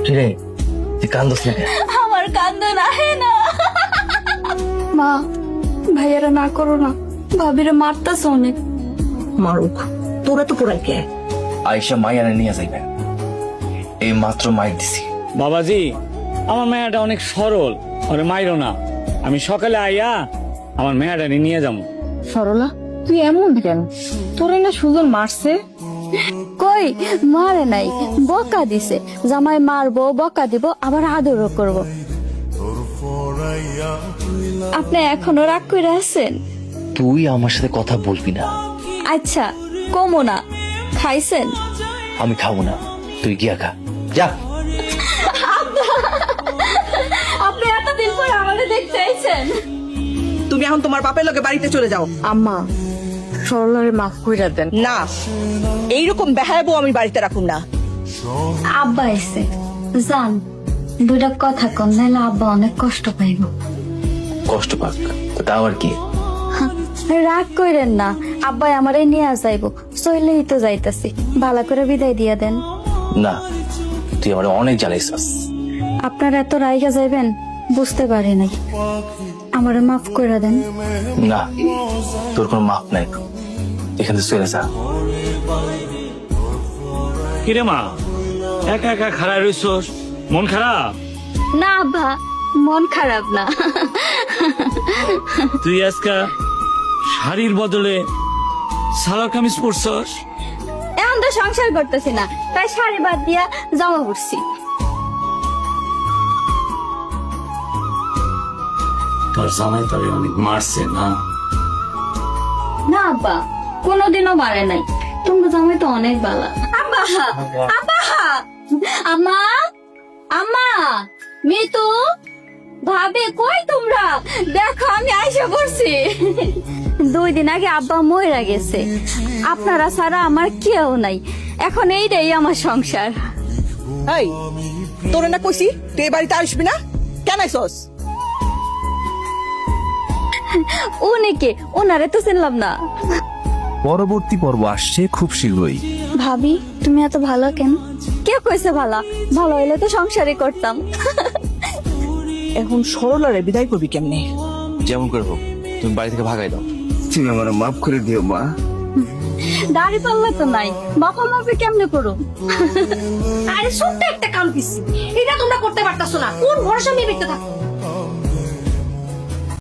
কিরে তুই কান্দস না কেন? আমার কান্দন আহে না। মা, ভাইয়ারা না করো না, ভাবিরে মারতাছ অনেক। মারুক, তোরা তো পোড়াই কে? আয়েশা মাইয়ারে নিয়ে যাইবে, এই মাত্র মাইর দিছি। বাবাজি, আমার মেয়েটা অনেক সরল, ওরে মাইরো না। আমি সকালে আইয়া আমার মেয়েটা নিয়ে যাবো। সরলা, তুই এমন কেন? তোরে না সুজন মারছে? কই মারে নাই, বকা দিছে। জামাই মারবো, বকা দিব, আবার আদরও করব। আপনি এখনো রাগ করে আছেন? তুই আমার সাথে কথা বলবি না। আচ্ছা কমো না। খাইছেন? আমি খাবো না, তুই গিয়া খা, যা। আপনি এতদিন পর আমাদের দেখতে আইছেন। তুমি এখন তোমার বাপের লগে বাড়িতে চলে যাও। আম্মা, সরলারে মাফ কইরা দেন। না, এইরকম বেহায়াবো আমি বাড়িতে রাখুন না। আব্বা এসে জান, দুটা কথা কম, নাহলে আব্বা অনেক কষ্ট পাইব। কষ্ট পাক, তা আবার কি? রাগ কইরেন না, আব্বাই আমারে নিয়ে যাইব। চইলেই তো যাইতাছি, ভালো করে বিদায় দিয়া দেন। না, তুই আমার অনেক জ্বালাইছাস। আপনারা এত রাইগা যাইবেন বুঝতে পারি নাই, আমারে মাফ করে দেন। না, তোর কোনো মাপ নাই, এখান থেকে চলে যা। কিরে মা, একা একা খারাপ রইছস? মন খারাপ? না আব্বা, মন খারাপ না। তুই আজকা শাড়ির বদলে সালোয়ার কামিজ পরছস? এখন তো সংসার করতেছি না, তাই শাড়ি বাদ দিয়া জামা পরছি। তোর জামাই তোরে অনেক মারছে না? না আব্বা, কোনোদিনও মারে নাই। তোমার জামাই তো অনেক বালা। আব্বা, আব্বা, আম্মা, আম্মা, মিতু, ভাবে কই তোমরা? দেখো আমি আইসা পড়ছি। 2 দিন আগে আব্বা মইরা গেছে, আপনারা ছাড়া আমার কেউ নাই। এখন এইটাই আমার সংসার। এই, তোরা না কইছি তুই এই বাড়িতে আসবি না? কেন আইসস? উনিকে, ওনারে তো চিনলাম না। পরবর্তী পর্ব আসছে খুব শীঘ্রই। ভাবি, তুমি এত ভালো কেন? কে কইছে ভালো? ভালো হইলে তো সংসারই করতাম। এখন সরলারে বিদায় করবি কেমনে? যেমন করে হোক, তুমি বাড়ি থেকে ভাগাই দাও। তুমি আমার মাফ করে দিও মা। দাড়ি পাল্লা তো নাই, বাবা মাপে কেমনে করো? আরে ছোট্ট একটা কাম দিছি, এটা তোমরা করতে পারতাছো না। কোন ভরসা নিয়ে বেঁচে থাকো?